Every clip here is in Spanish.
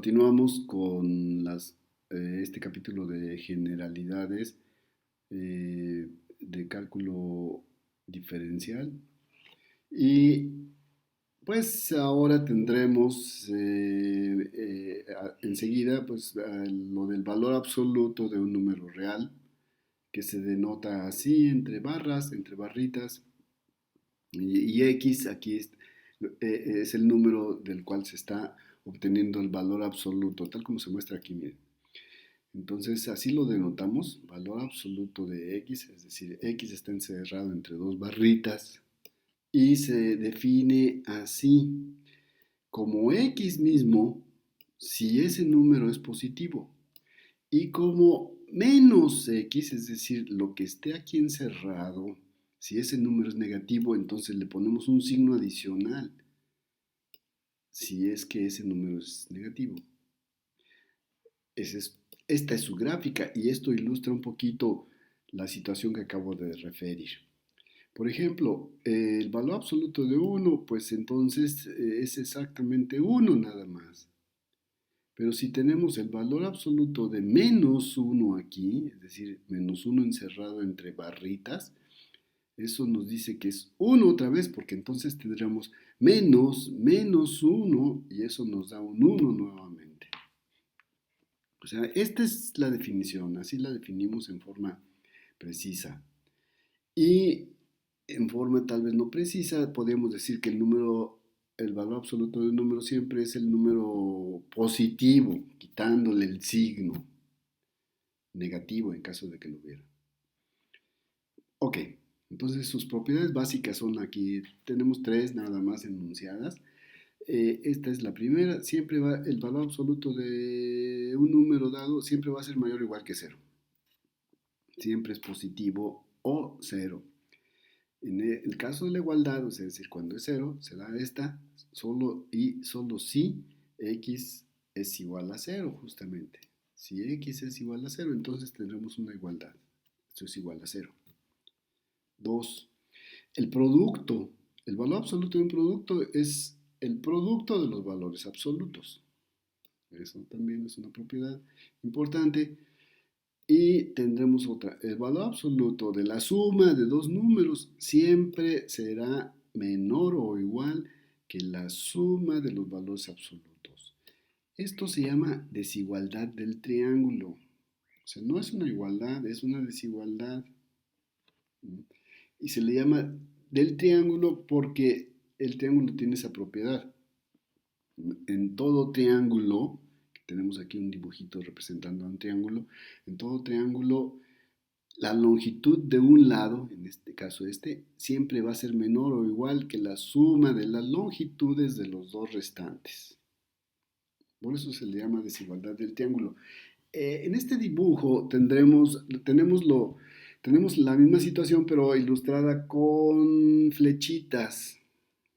Continuamos con este capítulo de generalidades de cálculo diferencial y pues ahora tendremos enseguida pues lo del valor absoluto de un número real que se denota así entre barras, entre barritas y x aquí es el número del cual se está obteniendo el valor absoluto, tal como se muestra aquí, miren. Entonces así lo denotamos, valor absoluto de x, es decir, x está encerrado entre dos barritas y se define así, como x mismo, si ese número es positivo, y como menos x, es decir, lo que esté aquí encerrado, si ese número es negativo, entonces le ponemos un signo adicional, si es que ese número es negativo. Esta es su gráfica y esto ilustra un poquito la situación que acabo de referir. Por ejemplo, el valor absoluto de 1, pues entonces es exactamente 1 nada más. Pero si tenemos el valor absoluto de menos 1 aquí, es decir, menos 1 encerrado entre barritas, eso nos dice que es 1 otra vez, porque entonces tendríamos menos 1 y eso nos da un 1 nuevamente. O sea, esta es la definición, así la definimos en forma precisa. Y en forma tal vez no precisa, podemos decir que el valor absoluto de un número siempre es el número positivo, quitándole el signo negativo en caso de que lo hubiera. Ok, entonces sus propiedades básicas son aquí, tenemos tres nada más enunciadas. Esta es la primera, siempre va, el valor absoluto de un número dado siempre va a ser mayor o igual que cero. Siempre es positivo o cero. En el caso de la igualdad, es decir, cuando es cero, se da esta solo y solo si x es igual a cero, justamente. Si x es igual a cero, entonces tendremos una igualdad. Esto es igual a cero. 2. El producto, el valor absoluto de un producto es el producto de los valores absolutos. Eso también es una propiedad importante. Y tendremos otra. El valor absoluto de la suma de dos números siempre será menor o igual que la suma de los valores absolutos. Esto se llama desigualdad del triángulo. O sea, no es una igualdad, es una desigualdad. Y se le llama del triángulo porque el triángulo tiene esa propiedad. En todo triángulo, tenemos aquí un dibujito representando un triángulo, en todo triángulo la longitud de un lado, en este caso siempre va a ser menor o igual que la suma de las longitudes de los dos restantes. Por eso se le llama desigualdad del triángulo. En este dibujo tenemos la misma situación, pero ilustrada con flechitas,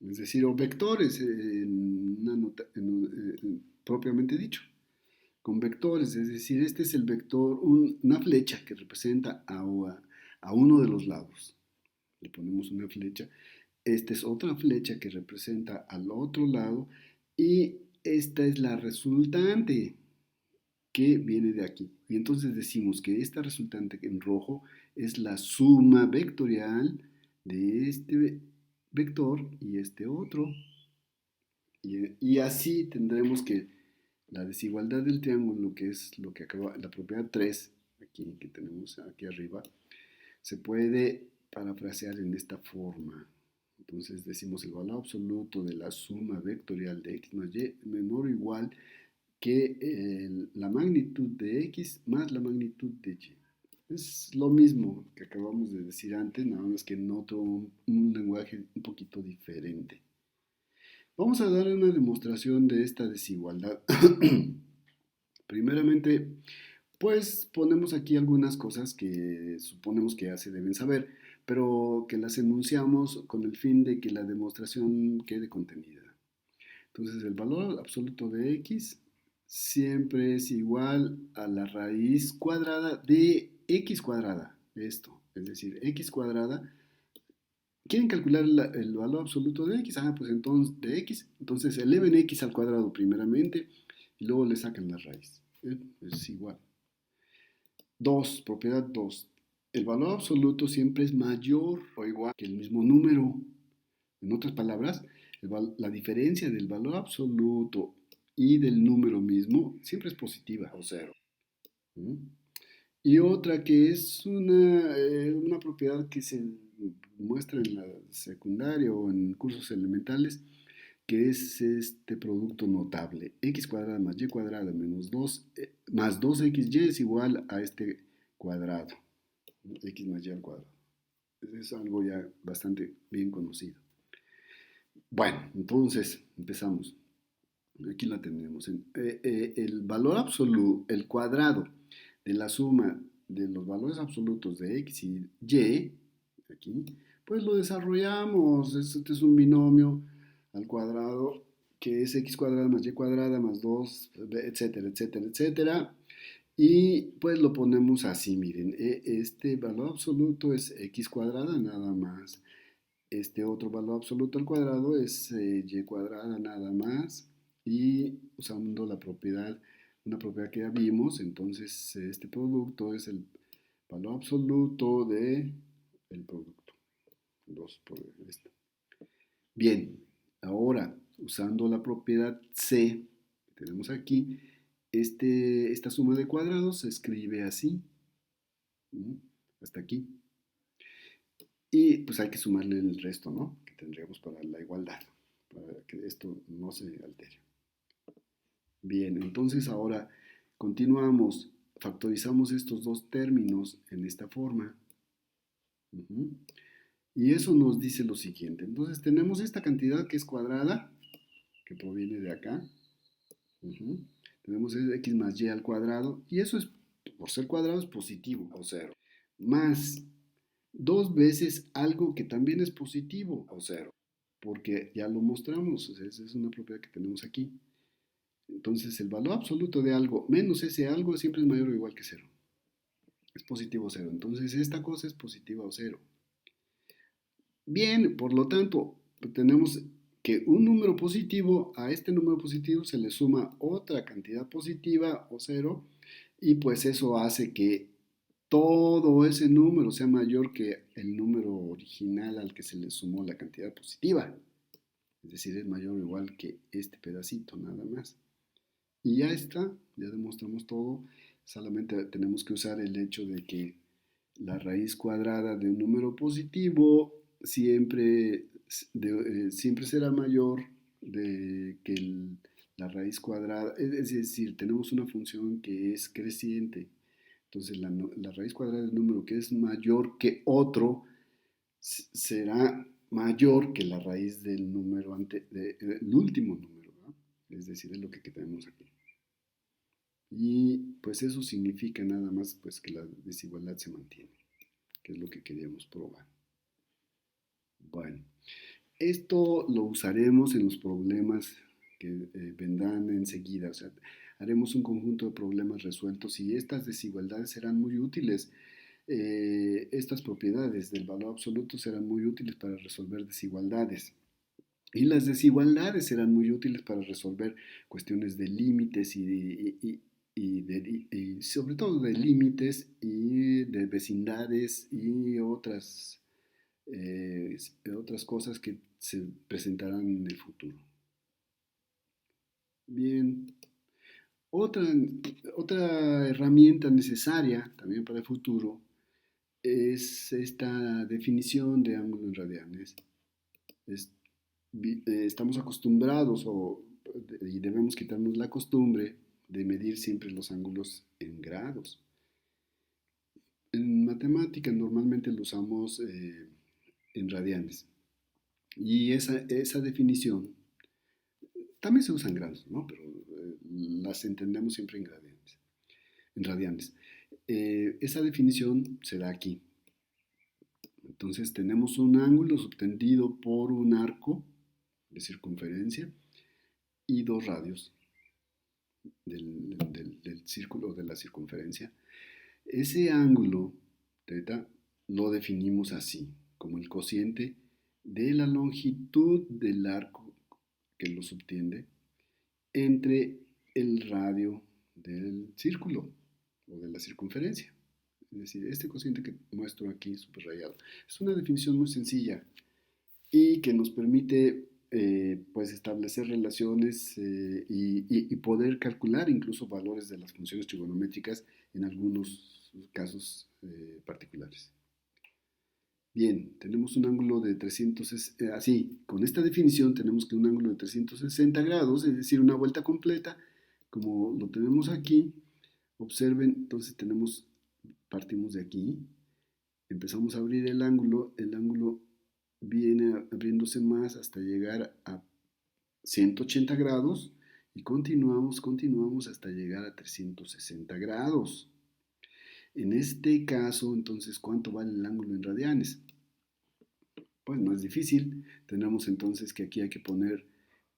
es decir, o vectores, propiamente dicho, con vectores, es decir, este es el vector, una flecha que representa a uno de los lados. Le ponemos una flecha. Esta es otra flecha que representa al otro lado y esta es la resultante que viene de aquí. Y entonces decimos que esta resultante en rojo es la suma vectorial de este vector y este otro. Y así tendremos que la desigualdad del triángulo, que es lo que acaba, la propiedad 3, aquí que tenemos aquí arriba, se puede parafrasear en esta forma. Entonces decimos el valor absoluto de la suma vectorial de x más y menor o igual que la magnitud de x más la magnitud de y. Es lo mismo que acabamos de decir antes, nada más que en un lenguaje un poquito diferente. Vamos a dar una demostración de esta desigualdad. Primeramente, pues ponemos aquí algunas cosas que suponemos que ya se deben saber, pero que las enunciamos con el fin de que la demostración quede contenida. Entonces, el valor absoluto de x siempre es igual a la raíz cuadrada de x cuadrada. Esto, es decir, x cuadrada. ¿Quieren calcular el valor absoluto de x? Pues entonces de x. Entonces eleven x al cuadrado primeramente y luego le sacan la raíz. Es igual. 2, propiedad 2. El valor absoluto siempre es mayor o igual que el mismo número. En otras palabras, la diferencia del valor absoluto y del número mismo siempre es positiva o cero. ¿Mm? Y otra que es una propiedad que se muestra en la secundaria o en cursos elementales, que es este producto notable. X cuadrada más y cuadrada menos 2 más 2xy es igual a este cuadrado. X más y al cuadrado. Es algo ya bastante bien conocido. Bueno, entonces empezamos. Aquí la tenemos. El valor absoluto, el cuadrado de la suma de los valores absolutos de x y y, aquí, pues lo desarrollamos. Este es un binomio al cuadrado que es x cuadrada más y cuadrada más 2, etcétera, etcétera, etcétera. Y pues lo ponemos así, miren, este valor absoluto es x cuadrada nada más. Este otro valor absoluto al cuadrado es y cuadrada nada más. Y usando una propiedad que ya vimos, entonces este producto es el valor absoluto de el producto. 2 por esto. Bien, ahora usando la propiedad C que tenemos aquí, esta suma de cuadrados se escribe así, hasta aquí. Y pues hay que sumarle el resto, ¿no? Que tendríamos para la igualdad, para que esto no se altere. Bien, entonces ahora continuamos, factorizamos estos dos términos en esta forma. Uh-huh. Y eso nos dice lo siguiente. Entonces tenemos esta cantidad que es cuadrada, que proviene de acá. Uh-huh. Tenemos x más y al cuadrado, y eso es, por ser cuadrado, es positivo, o cero. Más dos veces algo que también es positivo, o cero. Porque ya lo mostramos, esa es una propiedad que tenemos aquí. Entonces el valor absoluto de algo menos ese algo siempre es mayor o igual que cero. Es positivo o cero. Entonces esta cosa es positiva o cero. Bien, por lo tanto, tenemos que un número positivo, a este número positivo se le suma otra cantidad positiva o cero, y pues eso hace que todo ese número sea mayor que el número original al que se le sumó la cantidad positiva. Es decir, es mayor o igual que este pedacito, nada más. Y ya está, ya demostramos todo. Solamente tenemos que usar el hecho de que la raíz cuadrada de un número positivo siempre será mayor que la raíz cuadrada. Es decir, tenemos una función que es creciente. Entonces la raíz cuadrada del número que es mayor que otro será mayor que la raíz del número del último número, ¿no? Es decir, es lo que tenemos aquí. Y pues eso significa nada más pues que la desigualdad se mantiene, que es lo que queríamos probar. Bueno, esto lo usaremos en los problemas que vendrán enseguida. O sea, haremos un conjunto de problemas resueltos y estas desigualdades serán muy útiles. Estas propiedades del valor absoluto serán muy útiles para resolver desigualdades. Y las desigualdades serán muy útiles para resolver cuestiones de límites y sobre todo de límites y de vecindades y otras cosas que se presentarán en el futuro. Bien, otra, otra herramienta necesaria también para el futuro es esta definición de ángulo en radianes. Estamos acostumbrados y debemos quitarnos la costumbre de medir siempre los ángulos en grados. En matemática normalmente lo usamos en radianes. Y esa definición también se usa en grados, ¿no? Pero las entendemos siempre en radianes. Esa definición se da aquí. Entonces tenemos un ángulo subtendido por un arco de circunferencia y dos radios del círculo de la circunferencia. Ese ángulo, θ, lo definimos así, como el cociente de la longitud del arco que lo subtiende entre el radio del círculo o de la circunferencia. Es decir, este cociente que muestro aquí subrayado. Es una definición muy sencilla y que nos permite pues establecer relaciones y poder calcular incluso valores de las funciones trigonométricas en algunos casos particulares. Bien, tenemos un ángulo de 360, así, con esta definición tenemos que un ángulo de 360 grados, es decir, una vuelta completa, como lo tenemos aquí. Observen, entonces partimos de aquí, empezamos a abrir el ángulo viene abriéndose más hasta llegar a 180 grados y continuamos hasta llegar a 360 grados. En este caso, entonces, ¿cuánto vale el ángulo en radianes? Pues no es difícil. Tenemos entonces que aquí hay que poner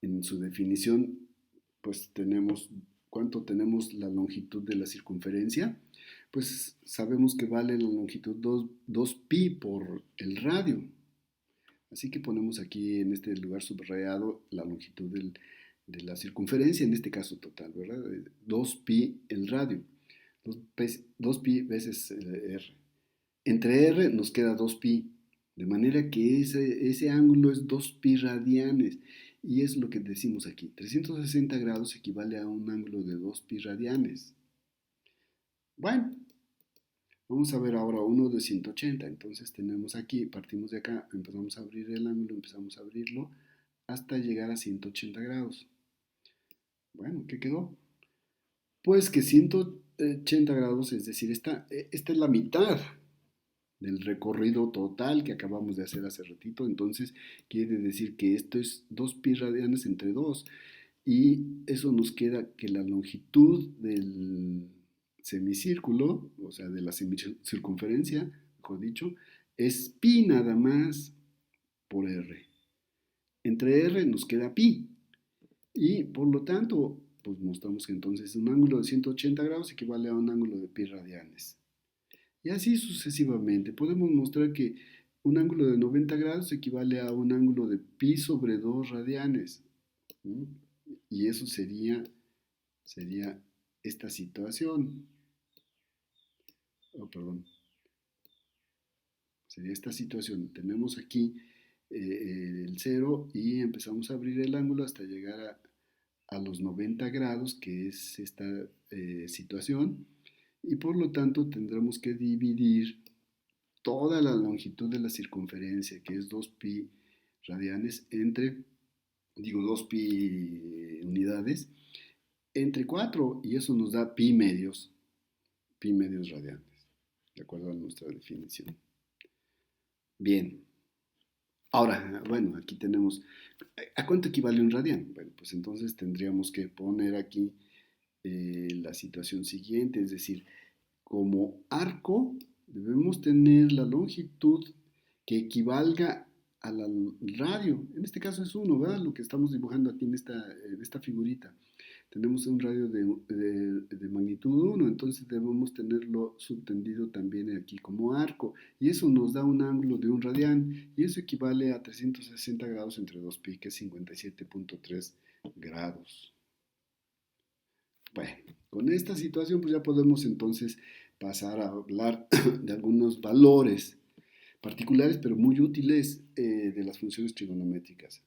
en su definición, pues ¿cuánto tenemos la longitud de la circunferencia? Pues sabemos que vale la longitud 2 pi por el radio. Así que ponemos aquí en este lugar subrayado la longitud de la circunferencia, en este caso total, ¿verdad? 2 pi el radio. 2 pi veces r. Entre r nos queda 2 pi, de manera que ese ángulo es 2 pi radianes. Y es lo que decimos aquí. 360 grados equivale a un ángulo de 2 pi radianes. Bueno, vamos a ver ahora uno de 180. Entonces tenemos aquí, partimos de acá, empezamos a abrir el ángulo, empezamos a abrirlo hasta llegar a 180 grados. Bueno, ¿qué quedó? Pues que 180 grados, es decir, esta es la mitad del recorrido total que acabamos de hacer hace ratito. Entonces quiere decir que esto es 2 pi radianes entre 2. Y eso nos queda que la longitud del semicírculo, o sea, de la semicircunferencia, mejor dicho, es pi nada más por r. Entre r nos queda pi. Y por lo tanto, pues mostramos que entonces un ángulo de 180 grados equivale a un ángulo de pi radianes. Y así sucesivamente. Podemos mostrar que un ángulo de 90 grados equivale a un ángulo de pi sobre 2 radianes. ¿Mm? Y eso sería esta situación. Oh, perdón. Sería esta situación. Tenemos aquí el 0 y empezamos a abrir el ángulo hasta llegar a los 90 grados, que es esta situación. Y por lo tanto tendremos que dividir toda la longitud de la circunferencia, que es 2 pi radianes, entre, 2 pi unidades, entre 4, y eso nos da pi medios radianes, de acuerdo a nuestra definición. Bien, ahora, bueno, aquí tenemos, ¿a cuánto equivale un radián? Bueno, pues entonces tendríamos que poner aquí la situación siguiente, es decir, como arco debemos tener la longitud que equivalga al radio. En este caso es 1, ¿verdad? Lo que estamos dibujando aquí en esta figurita. Tenemos un radio de magnitud 1, entonces debemos tenerlo subtendido también aquí como arco. Y eso nos da un ángulo de un radián, y eso equivale a 360 grados entre 2 pi, que es 57.3 grados. Bueno, con esta situación pues ya podemos entonces pasar a hablar de algunos valores particulares, pero muy útiles de las funciones trigonométricas.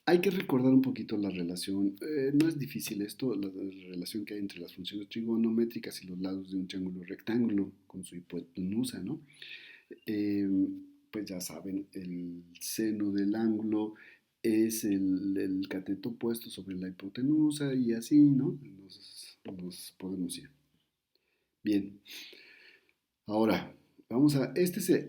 Hay que recordar un poquito la relación, no es difícil esto, la relación que hay entre las funciones trigonométricas y los lados de un triángulo rectángulo con su hipotenusa, ¿no? Pues ya saben, el seno del ángulo es el cateto opuesto sobre la hipotenusa y así, ¿no? Nos podemos ir. Bien, ahora vamos a,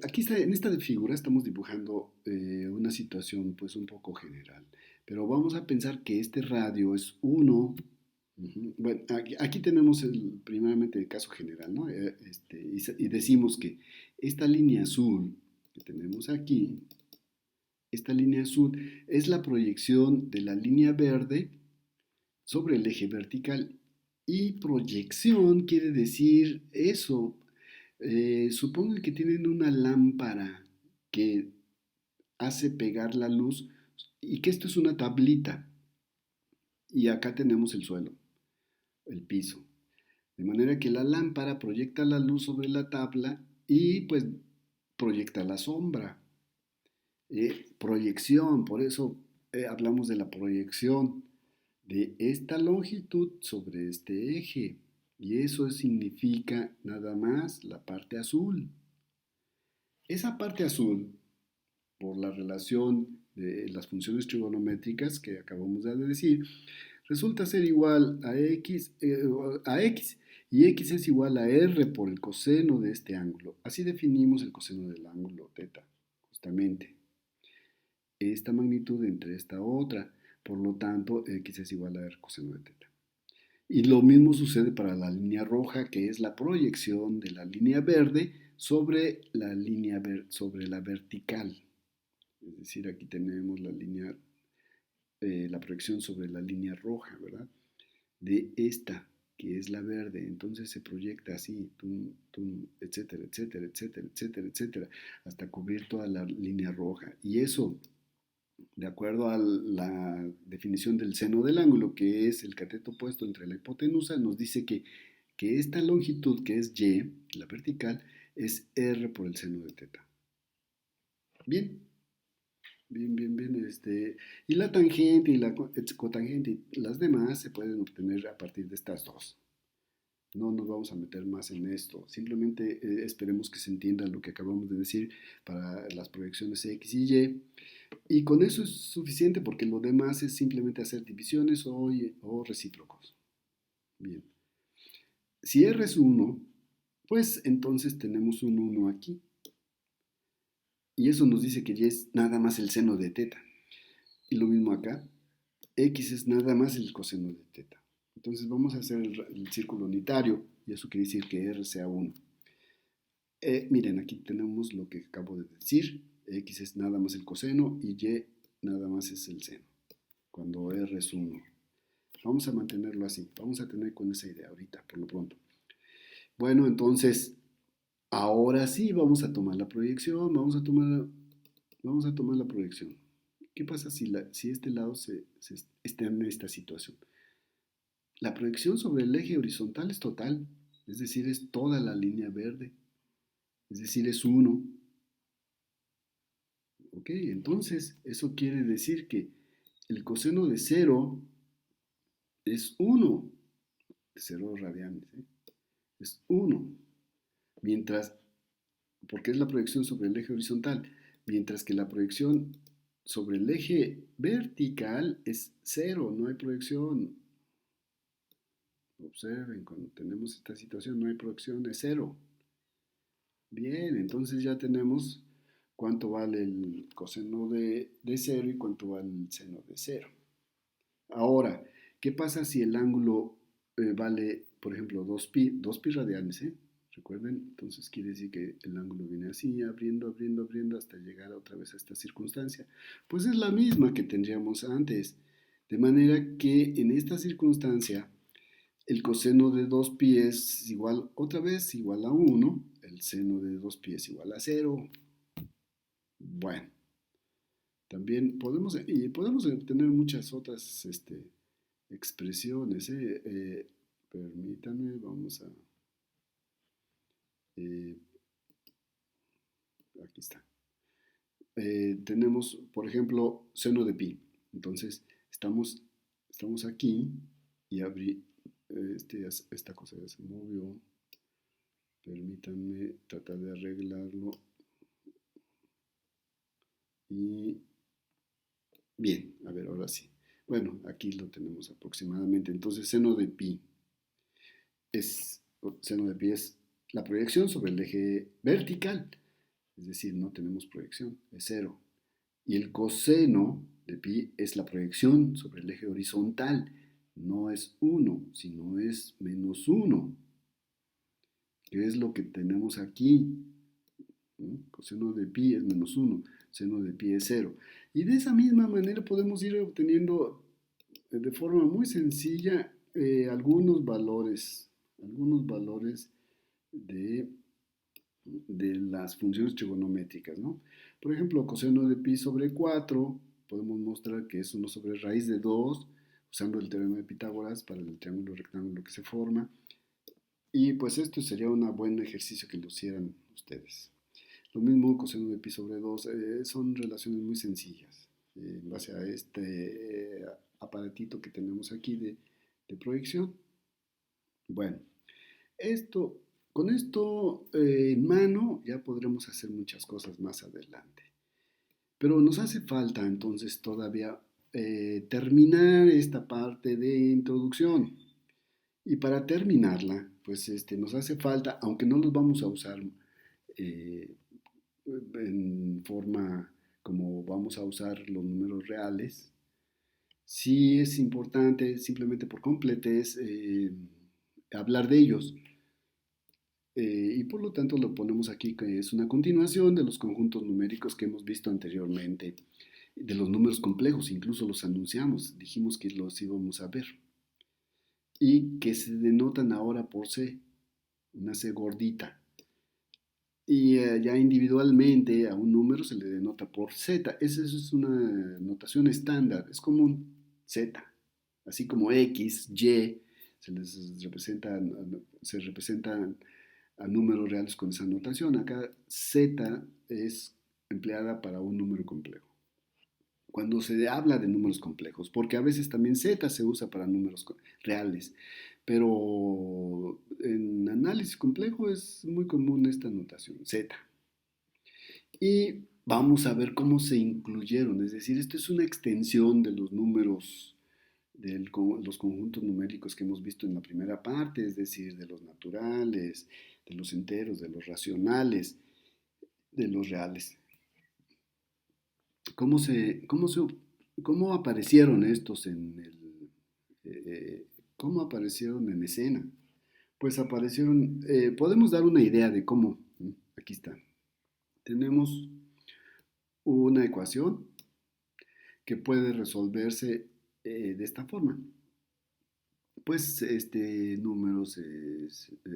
aquí está, en esta figura estamos dibujando una situación pues un poco general, pero vamos a pensar que este radio es 1. Bueno, aquí tenemos primeramente el caso general, ¿no? Y decimos que esta línea azul que tenemos aquí, esta línea azul es la proyección de la línea verde sobre el eje vertical. Y proyección quiere decir eso. Supongan que tienen una lámpara que hace pegar la luz y que esto es una tablita. y acá tenemos el suelo, el piso. De manera que la lámpara proyecta la luz sobre la tabla y pues proyecta la sombra. Proyección, por eso hablamos de la proyección de esta longitud sobre este eje. Y eso significa nada más la parte azul. Esa parte azul, por la relación de las funciones trigonométricas que acabamos de decir, resulta ser igual a x y x es igual a r por el coseno de este ángulo. Así definimos el coseno del ángulo teta, justamente. Esta magnitud entre esta otra, por lo tanto, x es igual a r coseno de teta. Y lo mismo sucede para la línea roja, que es la proyección de la línea verde sobre sobre la vertical. Es decir, aquí tenemos la proyección sobre la línea roja, ¿verdad? De esta, que es la verde. Entonces se proyecta así, tum, tum, etcétera, etcétera, etcétera, etcétera, etcétera, hasta cubrir toda la línea roja. Y eso, de acuerdo a la definición del seno del ángulo, que es el cateto opuesto entre la hipotenusa, nos dice que esta longitud, que es y, la vertical, es r por el seno de teta. Bien, bien, bien, bien. Y la tangente y la cotangente y las demás se pueden obtener a partir de estas dos. No nos vamos a meter más en esto. Simplemente esperemos que se entienda lo que acabamos de decir para las proyecciones X y Y. Y con eso es suficiente porque lo demás es simplemente hacer divisiones o recíprocos. Bien. Si R es 1, pues entonces tenemos un 1 aquí. Y eso nos dice que Y es nada más el seno de teta. Y lo mismo acá. X es nada más el coseno de teta. Entonces vamos a hacer el círculo unitario y eso quiere decir que R sea 1. Miren, aquí tenemos lo que acabo de decir. X es nada más el coseno y Y nada más es el seno. Cuando R es 1. Vamos a mantenerlo así. Vamos a tener con esa idea ahorita, por lo pronto. Bueno, entonces, ahora sí vamos a tomar la proyección. Vamos a tomar la proyección. ¿Qué pasa si este lado está en esta situación? La proyección sobre el eje horizontal es total, es decir, es toda la línea verde, es decir, es 1. ¿Ok? Entonces, eso quiere decir que el coseno de 0 es 1, de 0 radianes, ¿eh? Es 1, mientras, porque es la proyección sobre el eje horizontal, mientras que la proyección sobre el eje vertical es 0, no hay proyección. Observen, cuando tenemos esta situación no hay proyección, es 0. Bien, entonces ya tenemos cuánto vale el coseno de 0 y cuánto vale el seno de 0. Ahora, ¿qué pasa si el ángulo vale, por ejemplo, 2pi radianes? Recuerden, entonces quiere decir que el ángulo viene así, abriendo, abriendo, abriendo hasta llegar otra vez a esta circunstancia. Pues es la misma que tendríamos antes. De manera que en esta circunstancia, el coseno de 2pi es igual, otra vez, igual a 1. El seno de 2pi es igual a 0. Bueno, también podemos obtener muchas otras expresiones. Permítanme, vamos a... eh, aquí está. Tenemos, por ejemplo, seno de pi. Entonces, estamos aquí y esta cosa ya se movió. Permítanme tratar de arreglarlo. Y bien, a ver, ahora sí. Bueno, aquí lo tenemos aproximadamente. Entonces, seno de pi es la proyección sobre el eje vertical. Es decir, no tenemos proyección, es 0. Y el coseno de pi es la proyección sobre el eje horizontal. No es 1, sino es menos 1. ¿Qué es lo que tenemos aquí? Coseno de pi es menos 1, seno de pi es 0. Y de esa misma manera podemos ir obteniendo de forma muy sencilla algunos valores de, de las funciones trigonométricas, ¿no? Por ejemplo, coseno de pi sobre 4, podemos mostrar que es 1 sobre raíz de 2, usando el teorema de Pitágoras para el triángulo rectángulo que se forma. Y pues esto sería un buen ejercicio que lo hicieran ustedes. Lo mismo coseno de pi sobre 2, son relaciones muy sencillas en base a este aparatito que tenemos aquí de proyección. Bueno, esto, con esto en mano ya podremos hacer muchas cosas más adelante. Pero nos hace falta entonces todavía terminar esta parte de introducción. Y para terminarla, pues nos hace falta, aunque no los vamos a usar eh, en forma como vamos a usar los números reales, sí es importante simplemente por completez hablar de ellos. Y por lo tanto lo ponemos aquí que es una continuación de los conjuntos numéricos que hemos visto anteriormente, de los números complejos, incluso los anunciamos, dijimos que los íbamos a ver, y que se denotan ahora por C, una C gordita. Y ya individualmente a un número se le denota por Z. Esa es una notación estándar, es como un Z, así como X, Y, se representan a números reales con esa notación. Acá Z es empleada para un número complejo. Cuando se habla de números complejos, porque a veces también Z se usa para números reales, pero en análisis complejo es muy común esta notación, Z. Y vamos a ver cómo se incluyeron, es decir, esto es una extensión de los números, de los conjuntos numéricos que hemos visto en la primera parte, es decir, de los naturales, de los enteros, de los racionales, de los reales. ¿Cómo, se, cómo, se, cómo aparecieron estos en cómo aparecieron en escena? Pues aparecieron, podemos dar una idea de cómo. Aquí está. Tenemos una ecuación que puede resolverse de esta forma. Pues este número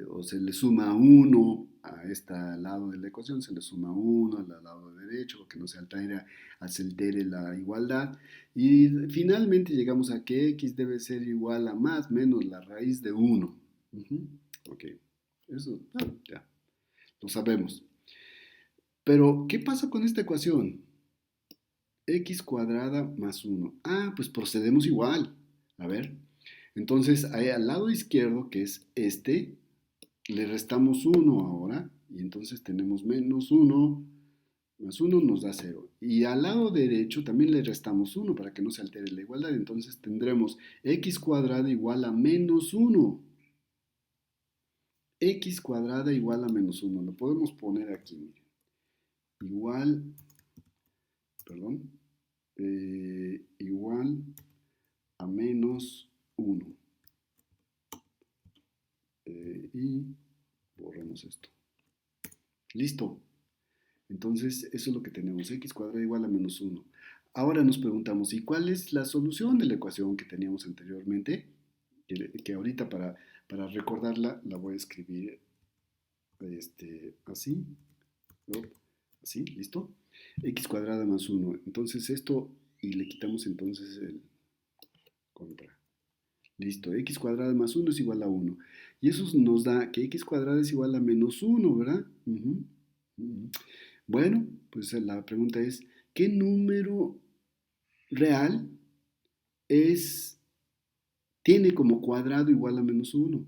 o se le suma 1 a este lado de la ecuación, se le suma 1 al lado derecho, porque no se altere la igualdad. Y finalmente llegamos a que x debe ser igual a más menos la raíz de 1. Ok, eso ya lo sabemos. Pero, ¿qué pasa con esta ecuación? X cuadrada más 1. Ah, pues procedemos igual. A ver, entonces ahí al lado izquierdo, que es este, le restamos 1 ahora, y entonces tenemos menos 1, más 1 nos da 0. Y al lado derecho también le restamos 1 para que no se altere la igualdad, entonces tendremos x cuadrada igual a menos 1. X cuadrada igual a menos 1, lo podemos poner aquí, miren. Igual, perdón, igual a menos 1. Y borremos esto. Listo. Entonces, eso es lo que tenemos, x cuadrado igual a menos 1. Ahora nos preguntamos, ¿y cuál es la solución de la ecuación que teníamos anteriormente? Que ahorita para recordarla la voy a escribir así, así, ¿listo? X cuadrada más 1. Entonces esto, y le quitamos entonces el contra. Listo, x cuadrada más 1 es igual a 1. Y eso nos da que x cuadrada es igual a menos 1, ¿verdad? Bueno, pues la pregunta es, ¿qué número real tiene como cuadrado igual a menos 1?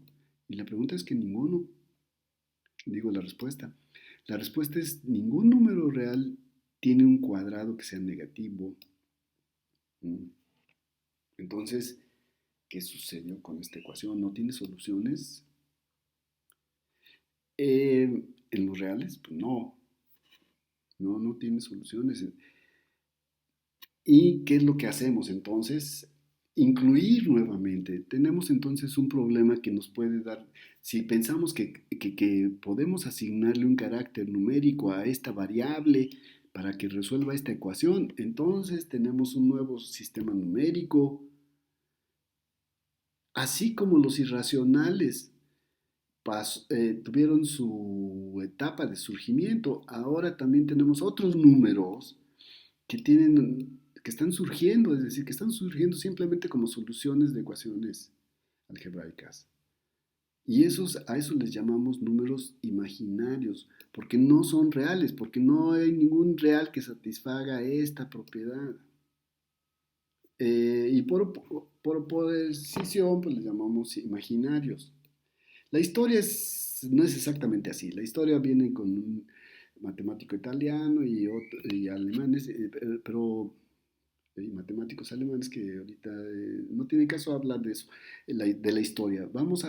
Y la pregunta es que ninguno. Digo la respuesta. La respuesta es ningún número real tiene un cuadrado que sea negativo. Entonces, ¿qué sucedió con esta ecuación? ¿No tiene soluciones? ¿En los reales? Pues no. No tiene soluciones. ¿Y qué es lo que hacemos entonces? Incluir nuevamente. Tenemos entonces un problema que nos puede dar, si pensamos que podemos asignarle un carácter numérico a esta variable para que resuelva esta ecuación, entonces tenemos un nuevo sistema numérico, así como los irracionales tuvieron su etapa de surgimiento, ahora también tenemos otros números que que están surgiendo, es decir, que están surgiendo simplemente como soluciones de ecuaciones algebraicas. Y a eso les llamamos números imaginarios, porque no son reales, porque no hay ningún real que satisfaga esta propiedad. Y por decisión, pues les llamamos imaginarios. La historia no es exactamente así. La historia viene con un matemático italiano y alemanes, pero y matemáticos alemanes que ahorita no tiene caso hablar de eso, de la historia. Vamos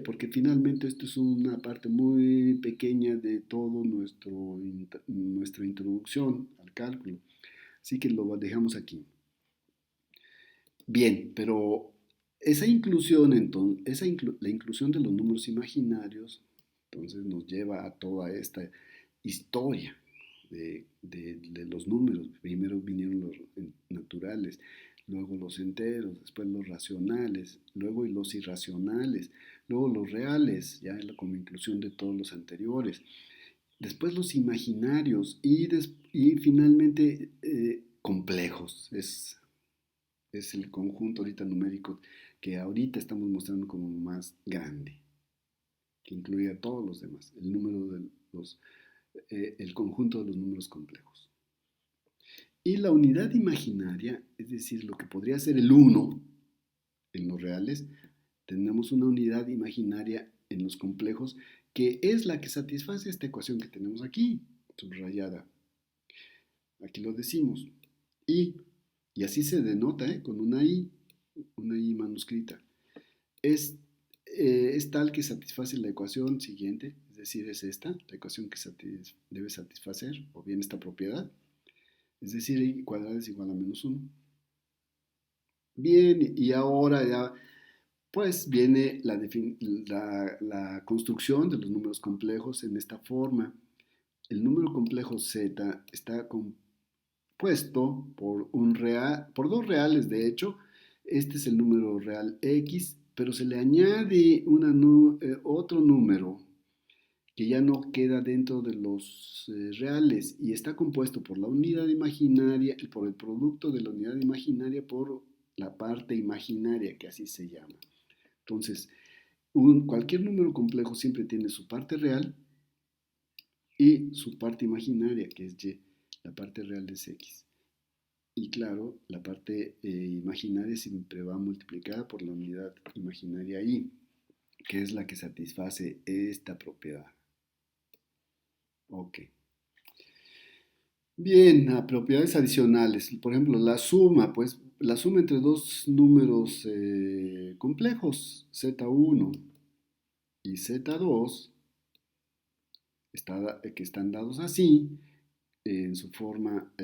porque finalmente esto es una parte muy pequeña de todo nuestra introducción al cálculo. Así que lo dejamos aquí. Bien, pero esa inclusión, entonces, la inclusión de los números imaginarios, entonces nos lleva a toda esta historia de los números. Primero vinieron los naturales, luego los enteros, después los racionales, luego los irracionales, luego los reales, ya como inclusión de todos los anteriores, después los imaginarios y finalmente complejos. Es el conjunto ahorita numérico que ahorita estamos mostrando como más grande, que incluye a todos los demás, el conjunto de los números complejos. Y la unidad imaginaria, es decir, lo que podría ser el uno en los reales, tenemos una unidad imaginaria en los complejos que es la que satisface esta ecuación que tenemos aquí, subrayada. Aquí lo decimos. Y, y así se denota, con una I manuscrita. Es tal que satisface la ecuación siguiente, es decir, es esta, la ecuación que debe satisfacer, o bien esta propiedad, es decir, y cuadrada es igual a menos 1. Bien, y ahora ya pues viene la construcción de los números complejos en esta forma. El número complejo z está compuesto por dos reales, de hecho. Este es el número real x, pero se le añade otro número que ya no queda dentro de los reales y está compuesto por la unidad imaginaria y por el producto de la unidad imaginaria por la parte imaginaria, que así se llama. Entonces, cualquier número complejo siempre tiene su parte real y su parte imaginaria, que es y. La parte real es x. Y claro, la parte imaginaria siempre va multiplicada por la unidad imaginaria y, que es la que satisface esta propiedad. Ok. Bien, a propiedades adicionales. Por ejemplo, la suma, pues la suma entre dos números complejos, z1 y z2, que están dados así, en su forma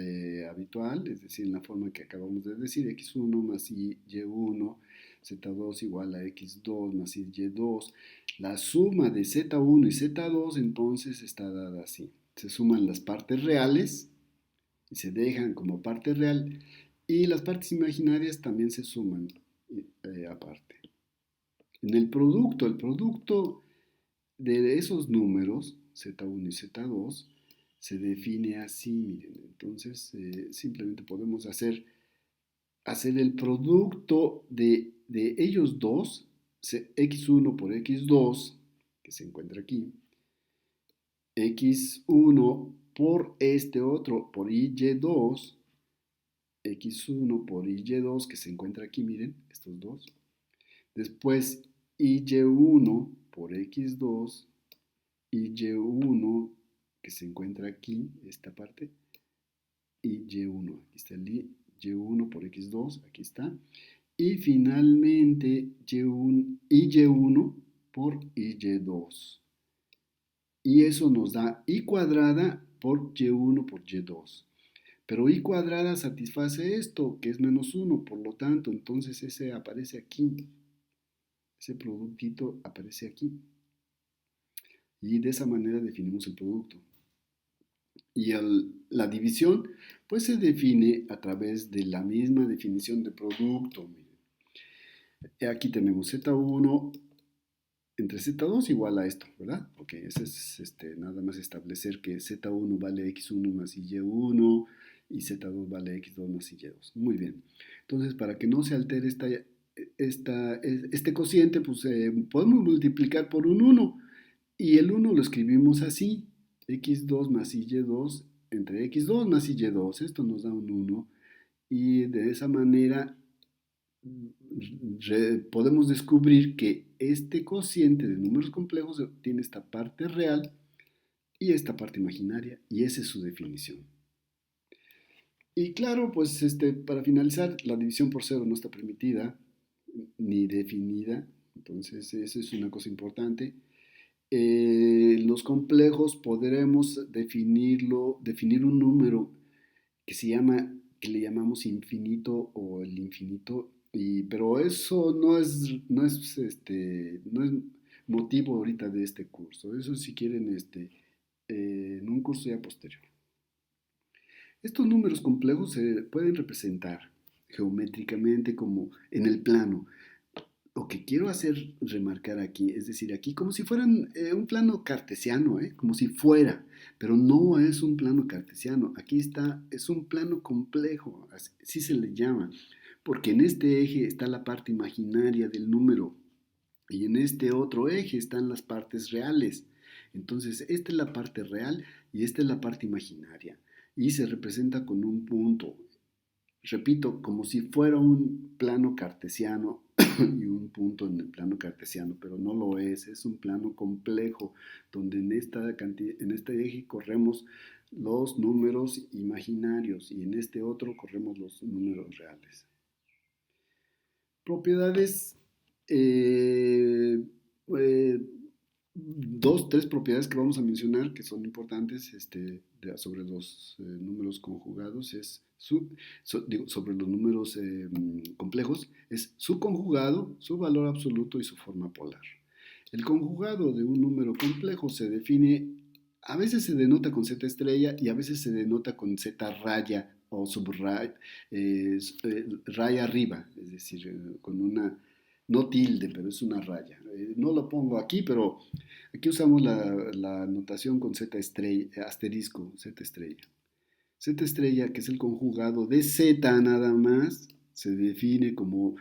habitual, es decir, en la forma que acabamos de decir, x1 más y1, z2 igual a x2 más y2. La suma de z1 y z2 entonces está dada así. Se suman las partes reales y se dejan como parte real y las partes imaginarias también se suman aparte. En el producto de esos números, z1 y z2, se define así, miren. Entonces, simplemente podemos hacer el producto de ellos dos, x1 por x2, que se encuentra aquí, x1 por este otro, por y2, x1 por y2, que se encuentra aquí, miren, estos dos. Después, y1 por x2, y1 que se encuentra aquí, esta parte, y y1, aquí está el y1 por x2, aquí está, y finalmente y1 por y2, y eso nos da y cuadrada por y1 por y2, pero y cuadrada satisface esto, que es menos 1, por lo tanto, entonces ese aparece aquí, ese productito aparece aquí, y de esa manera definimos el producto. Y la división, pues se define a través de la misma definición de producto. Aquí tenemos z1 entre z2 igual a esto, ¿verdad? Ese es nada más establecer que z1 vale x1 más y1, y Z2 vale X2 más Y2. Muy bien. Entonces, para que no se altere este cociente, pues podemos multiplicar por un 1. Y el 1 lo escribimos así, X2 más Y2 entre X2 más Y2. Esto nos da un 1. Y de esa manera podemos descubrir que este cociente de números complejos tiene esta parte real y esta parte imaginaria, y esa es su definición. Y claro, pues para finalizar, la división por cero no está permitida ni definida, entonces esa es una cosa importante. Los complejos podremos definir un número que le llamamos infinito o el infinito, pero eso no es motivo ahorita de este curso. Eso si quieren en un curso ya posterior. Estos números complejos se pueden representar geométricamente como en el plano. Lo que quiero hacer remarcar aquí, es decir, aquí como si fueran un plano cartesiano, como si fuera, pero no es un plano cartesiano. Aquí es un plano complejo, así se le llama, porque en este eje está la parte imaginaria del número y en este otro eje están las partes reales. Entonces, esta es la parte real y esta es la parte imaginaria y se representa con un punto. Repito, como si fuera un plano cartesiano y un punto en el plano cartesiano, pero no lo es un plano complejo donde en este eje corremos los números imaginarios y en este otro corremos los números reales. Propiedades, eh, eh, tres propiedades que vamos a mencionar que son importantes sobre los números conjugados sobre los números complejos es su conjugado, su valor absoluto y su forma polar. El conjugado de un número complejo se define, a veces se denota con Z estrella y a veces se denota con Z raya o subraya, raya arriba, es decir, con una, no tilde, pero es una raya. No lo pongo aquí, pero aquí usamos la notación con Z estrella, asterisco, Z estrella. Z estrella, que es el conjugado de Z nada más, se define como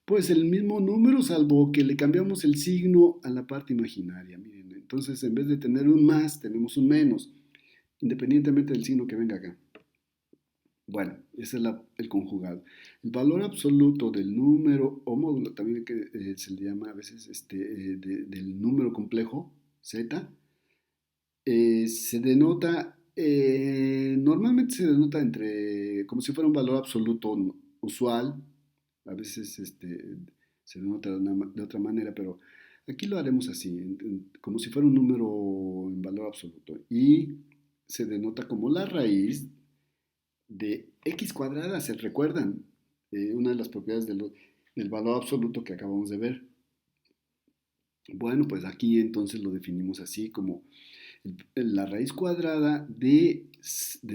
pues el mismo número, salvo que le cambiamos el signo a la parte imaginaria. Miren, entonces en vez de tener un más, tenemos un menos, independientemente del signo que venga acá. Bueno, ese es el conjugado. El valor absoluto del número o módulo, también que se le llama a veces del número complejo, Z, se denota, normalmente se denota como si fuera un valor absoluto usual, a veces se denota de otra manera, pero aquí lo haremos así, como si fuera un número en valor absoluto. Y se denota como la raíz de x cuadrada, ¿se recuerdan? Una de las propiedades del valor absoluto que acabamos de ver. Bueno, pues aquí entonces lo definimos así como la raíz cuadrada del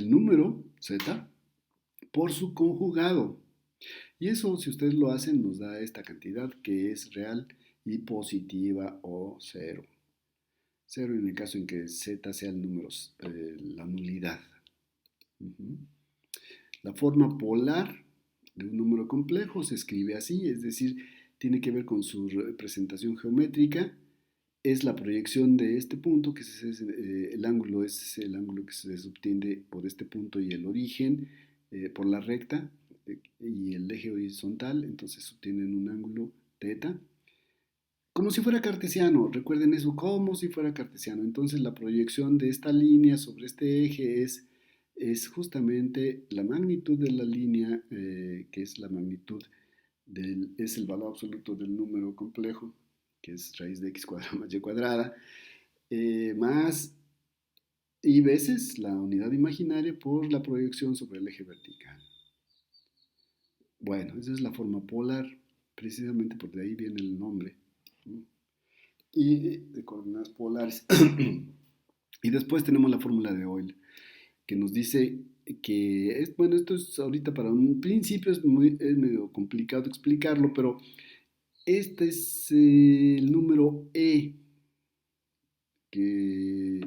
número z por su conjugado. Y eso, si ustedes lo hacen, nos da esta cantidad que es real y positiva o cero. Cero en el caso en que z sea el número, la nulidad. La forma polar de un número complejo se escribe así, es decir, tiene que ver con su representación geométrica. Es la proyección de este punto, que el ángulo es el ángulo que se subtiende por este punto y el origen por la recta y el eje horizontal, entonces subtienen un ángulo teta. Como si fuera cartesiano, recuerden eso, como si fuera cartesiano. Entonces la proyección de esta línea sobre este eje es justamente la magnitud de la línea, que es la magnitud es el valor absoluto del número complejo, que es raíz de x cuadrada más y cuadrada, más y veces la unidad imaginaria por la proyección sobre el eje vertical. Bueno, esa es la forma polar, precisamente por de ahí viene el nombre. Y de coordenadas polares. Y después tenemos la fórmula de Euler, que nos dice que, bueno, esto es ahorita para un principio, es medio complicado explicarlo, pero este es el número E, que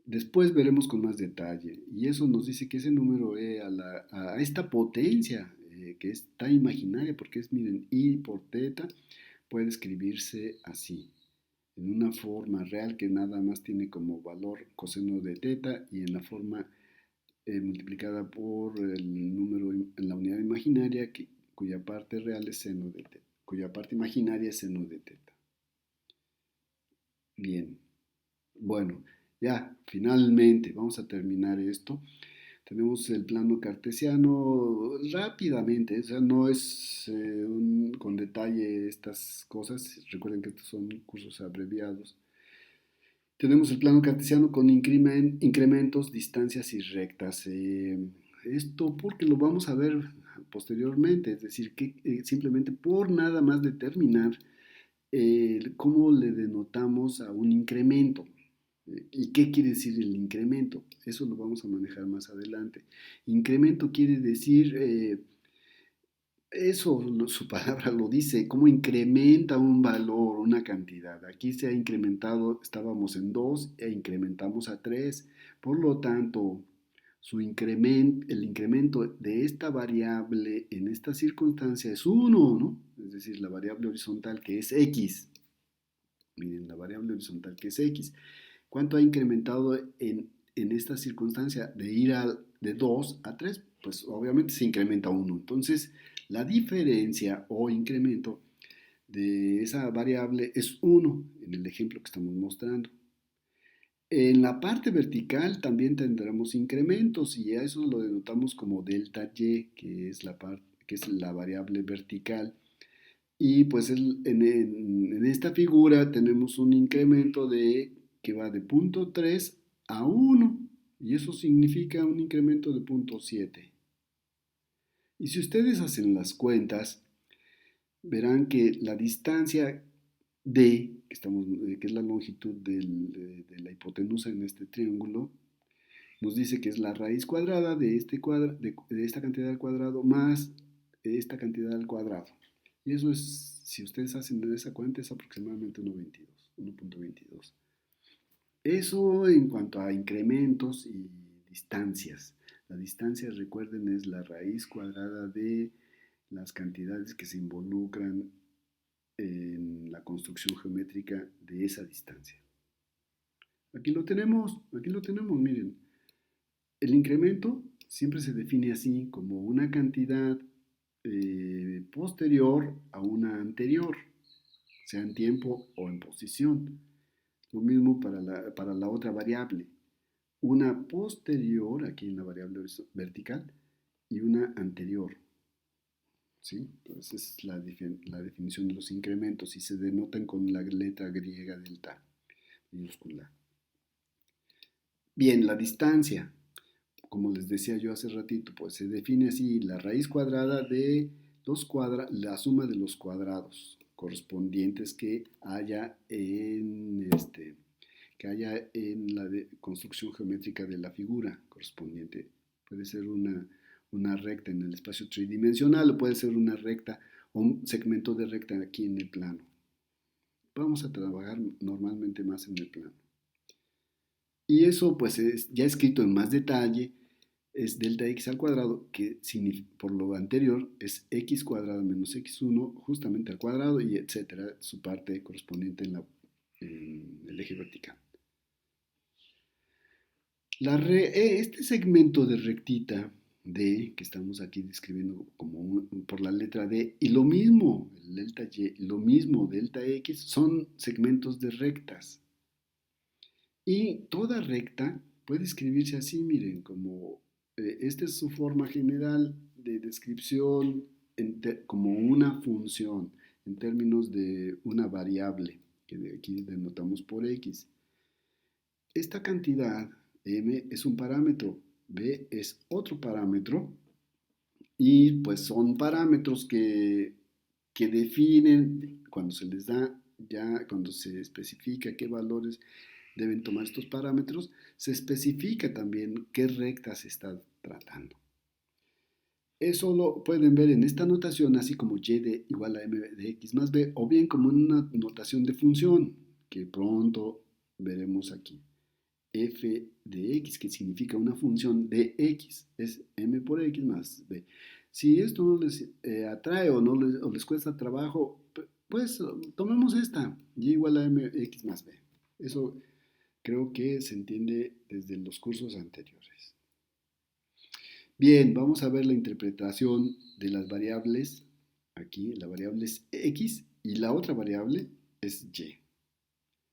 Después veremos con más detalle. Y eso nos dice que ese número e a esta potencia, que está imaginaria, porque es, miren, i por teta, puede escribirse así, en una forma real que nada más tiene como valor coseno de teta y en la forma multiplicada por el número en la unidad imaginaria cuya parte real es seno de teta, cuya parte imaginaria es seno de teta. Bien, bueno, ya, finalmente vamos a terminar esto. Tenemos el plano cartesiano rápidamente, o sea, no es con detalle estas cosas. Recuerden que estos son cursos abreviados. Tenemos el plano cartesiano con incrementos, distancias y rectas. Esto porque lo vamos a ver posteriormente, es decir, que simplemente por nada más determinar cómo le denotamos a un incremento. ¿Y qué quiere decir el incremento? Eso lo vamos a manejar más adelante. Incremento quiere decir, eso su palabra lo dice, cómo incrementa un valor, una cantidad. Aquí se ha incrementado, estábamos en 2 e incrementamos a 3. Por lo tanto, el incremento de esta variable en esta circunstancia es 1, ¿no? Es decir, la variable horizontal que es x. Miren, la variable horizontal que es x. ¿Cuánto ha incrementado en esta circunstancia de ir de 2 a 3? Pues obviamente se incrementa 1. Entonces, la diferencia o incremento de esa variable es 1 en el ejemplo que estamos mostrando. En la parte vertical también tendremos incrementos y a eso lo denotamos como delta y, que es la variable vertical. Y pues en esta figura tenemos un incremento que va de punto 3 a 1 y eso significa un incremento de punto 7. Y si ustedes hacen las cuentas, verán que la distancia D, que es la longitud de la hipotenusa en este triángulo, nos dice que es la raíz cuadrada de esta cantidad al cuadrado más esta cantidad al cuadrado. Y eso es, si ustedes hacen esa cuenta, es aproximadamente 1.22. Eso en cuanto a incrementos y distancias. La distancia, recuerden, es la raíz cuadrada de las cantidades que se involucran en la construcción geométrica de esa distancia. Aquí lo tenemos, miren. El incremento siempre se define así, como una cantidad posterior a una anterior, sea en tiempo o en posición. Lo mismo para la otra variable. Una posterior, aquí en la variable vertical, y una anterior. ¿Sí? Entonces es la definición de los incrementos y se denotan con la letra griega delta minúscula. Bien, la distancia, como les decía yo hace ratito, pues se define así la raíz cuadrada de la suma de los cuadrados correspondientes que haya en la construcción geométrica de la figura correspondiente. Puede ser una recta en el espacio tridimensional o puede ser una recta o un segmento de recta aquí en el plano. Vamos a trabajar normalmente más en el plano. Y eso pues es ya escrito en más detalle, es delta x al cuadrado, que por lo anterior es x cuadrado menos x1 justamente al cuadrado y etcétera, su parte correspondiente en el eje vertical. Este segmento de rectita D, que estamos aquí describiendo por la letra D, y lo mismo, el delta Y, lo mismo, delta X, son segmentos de rectas. Y toda recta puede escribirse así, miren, como esta es su forma general de descripción como una función en términos de una variable, que aquí denotamos por X. Esta cantidad, M, es un parámetro, B es otro parámetro, y pues son parámetros que definen, cuando se les da, ya cuando se especifica qué valores deben tomar estos parámetros, se especifica también qué recta se está tratando. Eso lo pueden ver en esta notación, así como y de igual a m de x más b, o bien como una notación de función, que pronto veremos aquí. f de x, que significa una función de x, es m por x más b. Si esto no les atrae o les cuesta trabajo, pues tomemos esta, y igual a mx más b. Eso creo que se entiende desde los cursos anteriores. Bien, vamos a ver la interpretación de las variables. Aquí la variable es x y la otra variable es y.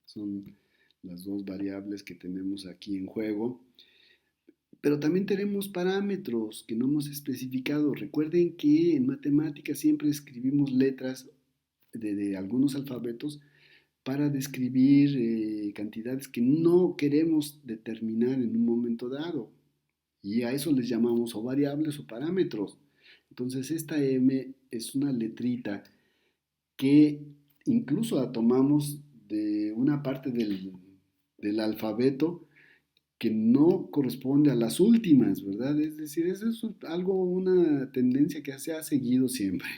Son las dos variables que tenemos aquí en juego. Pero también tenemos parámetros que no hemos especificado. Recuerden que en matemáticas siempre escribimos letras de algunos alfabetos para describir cantidades que no queremos determinar en un momento dado. Y a eso les llamamos o variables o parámetros. Entonces esta M es una letrita que incluso la tomamos de una parte del alfabeto que no corresponde a las últimas, ¿verdad? Es decir, eso es algo, una tendencia que se ha seguido siempre.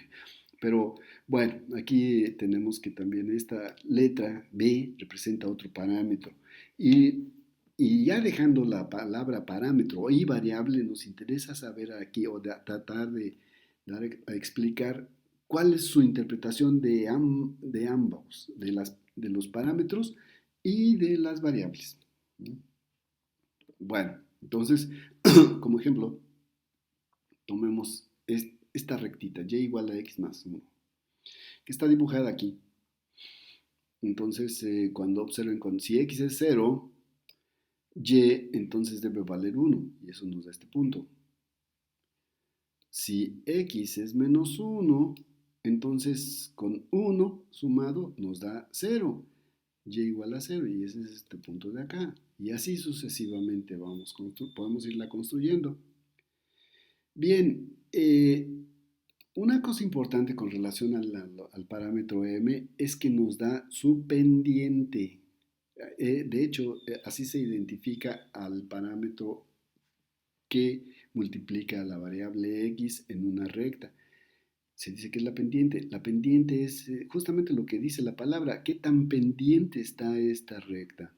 Pero bueno, aquí tenemos que también esta letra B representa otro parámetro. Y, y ya dejando la palabra parámetro y variable, nos interesa saber aquí o tratar de dar a explicar cuál es su interpretación de ambos, de los parámetros y de las variables. Bueno, entonces, como ejemplo, tomemos esta rectita, y igual a x más 1, que está dibujada aquí. Entonces, cuando observen si x es 0, y entonces debe valer 1, y eso nos da este punto. Si x es menos 1, entonces con 1 sumado nos da 0, y igual a 0, y ese es este punto de acá. Y así sucesivamente podemos irla construyendo. Bien, una cosa importante con relación al parámetro m es que nos da su pendiente. De hecho, así se identifica al parámetro que multiplica la variable x en una recta. Se dice que es la pendiente. La pendiente es justamente lo que dice la palabra. ¿Qué tan pendiente está esta recta?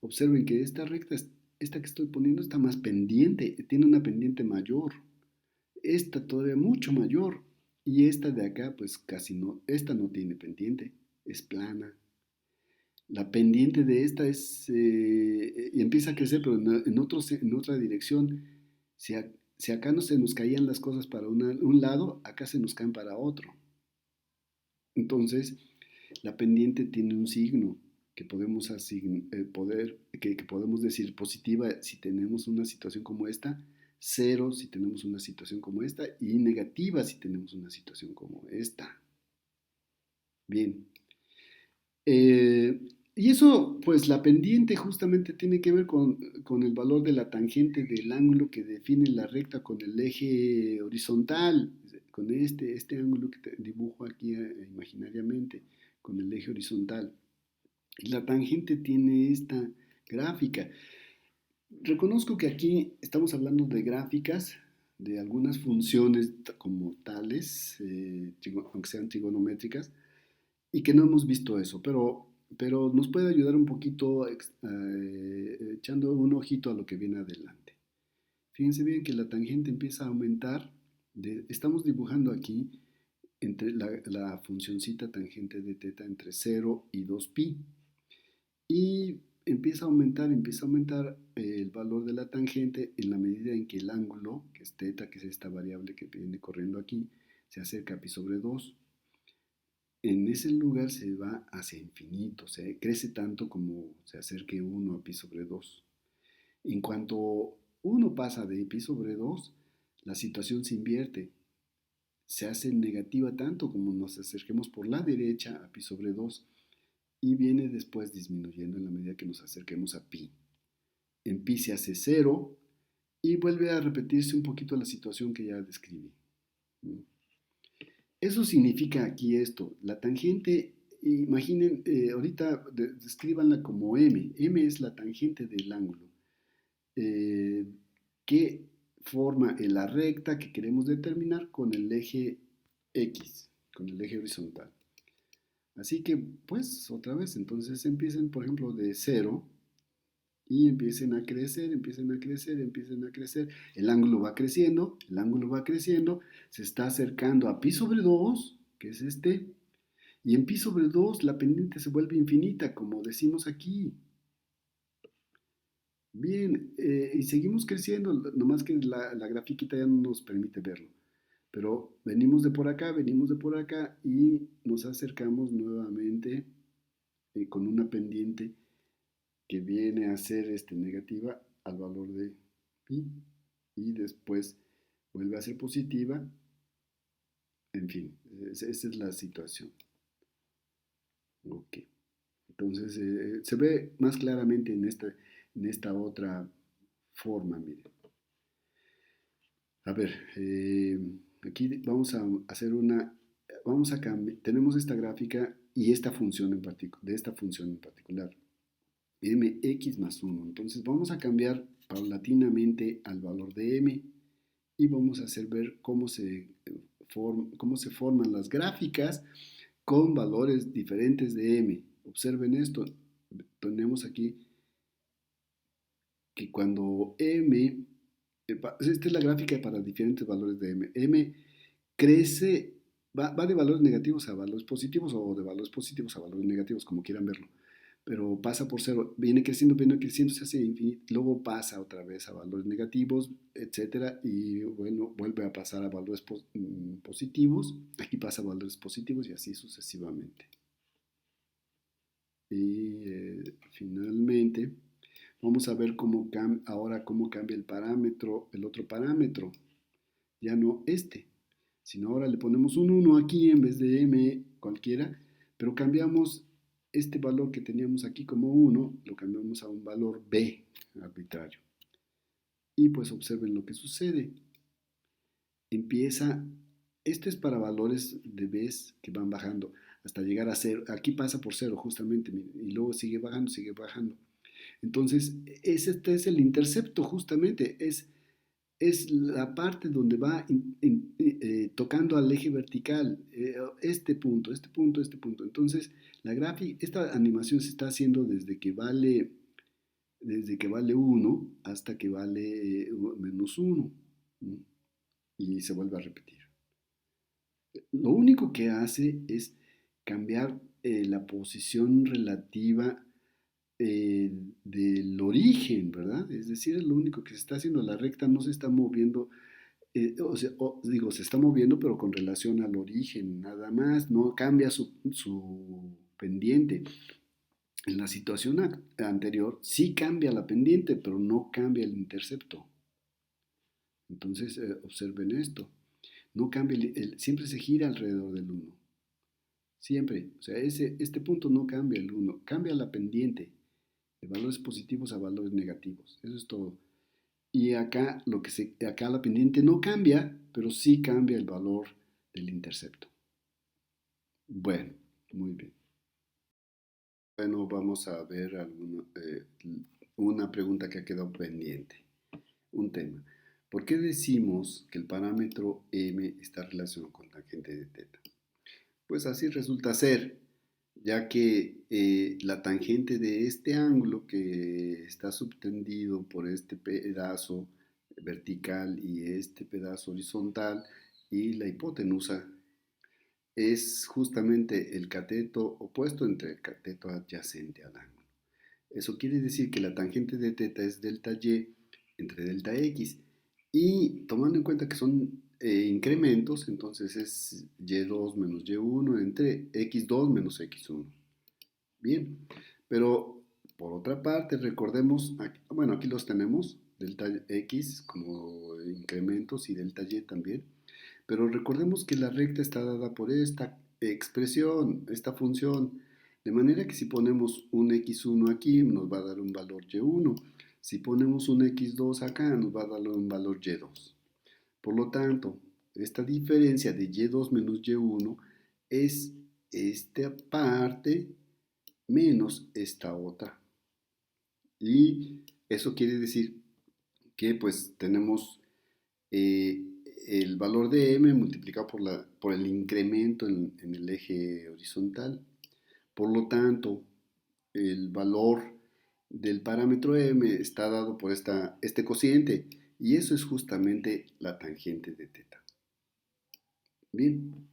Observen que esta recta, esta que estoy poniendo, está más pendiente, tiene una pendiente mayor. Esta todavía mucho mayor. Y esta de acá, pues casi no, esta no tiene pendiente, es plana. La pendiente de esta y empieza a crecer, pero en otra dirección. Si, si acá no se nos caían las cosas para un lado, acá se nos caen para otro. Entonces, la pendiente tiene un signo que podemos, que podemos decir positiva si tenemos una situación como esta, cero si tenemos una situación como esta y negativa si tenemos una situación como esta. Bien. Y eso, pues la pendiente justamente tiene que ver con el valor de la tangente del ángulo que define la recta con el eje horizontal, con este ángulo que dibujo aquí imaginariamente, con el eje horizontal. Y la tangente tiene esta gráfica. Reconozco que aquí estamos hablando de gráficas, de algunas funciones como tales, aunque sean trigonométricas, y que no hemos visto eso, pero nos puede ayudar un poquito echando un ojito a lo que viene adelante. Fíjense bien que la tangente empieza a aumentar, estamos dibujando aquí entre la funcioncita tangente de teta entre 0 y 2pi. Y empieza a aumentar el valor de la tangente en la medida en que el ángulo, que es teta, que es esta variable que viene corriendo aquí, se acerca a pi sobre 2. En ese lugar se va hacia infinito, se crece tanto como se acerque 1 a pi sobre 2. En cuanto 1 pasa de pi sobre 2, la situación se invierte. Se hace negativa tanto como nos acerquemos por la derecha a pi sobre 2 y viene después disminuyendo en la medida que nos acerquemos a pi. En pi se hace 0 y vuelve a repetirse un poquito la situación que ya describí. Eso significa aquí esto, la tangente, imaginen, ahorita descríbanla como m. M es la tangente del ángulo eh, que forma la recta que queremos determinar con el eje x, con el eje horizontal. Así que, pues, otra vez, entonces empiecen, por ejemplo, de 0 y empiecen a crecer, empiecen a crecer, empiecen a crecer. El ángulo va creciendo, el ángulo va creciendo, se está acercando a pi sobre 2, que es este, y en pi sobre 2 la pendiente se vuelve infinita, como decimos aquí. Bien, y seguimos creciendo, nomás que la grafiquita ya no nos permite verlo. Pero venimos de por acá y nos acercamos nuevamente con una pendiente que viene a ser negativa al valor de pi y después vuelve a ser positiva. En fin, esa es la situación. Ok. Entonces se ve más claramente en esta otra forma, miren. A ver, aquí vamos a hacer vamos a cambiar, tenemos esta gráfica y esta función en particular, de esta función en particular, mx más 1. Entonces vamos a cambiar paulatinamente al valor de m y vamos a hacer ver cómo se forman las gráficas con valores diferentes de m. Observen esto, tenemos aquí que cuando esta es la gráfica para diferentes valores de m crece, va de valores negativos a valores positivos o de valores positivos a valores negativos, como quieran verlo. Pero pasa por cero, viene creciendo, se hace infinito, luego pasa otra vez a valores negativos, etcétera, y bueno, vuelve a pasar a valores positivos, aquí pasa a valores positivos y así sucesivamente. Y finalmente, vamos a ver ahora cómo cambia el parámetro, el otro parámetro, ya no este, sino ahora le ponemos un 1 aquí en vez de m cualquiera, pero cambiamos este valor que teníamos aquí como 1, lo cambiamos a un valor b arbitrario. Y pues observen lo que sucede. Empieza, esto es para valores de b que van bajando hasta llegar a 0. Aquí pasa por 0 justamente, y luego sigue bajando, sigue bajando. Entonces, este es el intercepto justamente, es la parte donde va tocando al eje vertical, este punto, este punto, este punto. Entonces, esta animación se está haciendo desde que vale 1 hasta que vale menos 1 y se vuelve a repetir. Lo único que hace es cambiar la posición relativa del origen, ¿verdad? Es decir, es lo único que se está haciendo. La recta no se está moviendo, digo, se está moviendo, pero con relación al origen, nada más, no cambia su pendiente. En la situación anterior sí cambia la pendiente, pero no cambia el intercepto. Entonces, observen esto. No cambia, siempre se gira alrededor del 1. Siempre. O sea, este punto no cambia el 1, cambia la pendiente de valores positivos a valores negativos. Eso es todo. Y acá, acá la pendiente no cambia, pero sí cambia el valor del intercepto. Bueno, muy bien. Bueno, vamos a ver una pregunta que ha quedado pendiente. Un tema. ¿Por qué decimos que el parámetro m está relacionado con tangente de teta? Pues así resulta ser, ya que la tangente de este ángulo que está subtendido por este pedazo vertical y este pedazo horizontal y la hipotenusa es justamente el cateto opuesto entre el cateto adyacente al ángulo. Eso quiere decir que la tangente de teta es delta y entre delta x. Y tomando en cuenta que son incrementos, entonces es y2 menos y1 entre x2 menos x1. Bien, pero por otra parte, recordemos, bueno, aquí los tenemos, delta x como incrementos y delta y también, pero recordemos que la recta está dada por esta expresión, esta función, de manera que si ponemos un x1 aquí nos va a dar un valor y1, si ponemos un x2 acá nos va a dar un valor y2. Por lo tanto, esta diferencia de y2 menos y1 es esta parte menos esta otra. Y eso quiere decir que pues tenemos eh, el valor de m multiplicado por el incremento en el eje horizontal. Por lo tanto, el valor del parámetro m está dado por este cociente y eso es justamente la tangente de teta. Bien.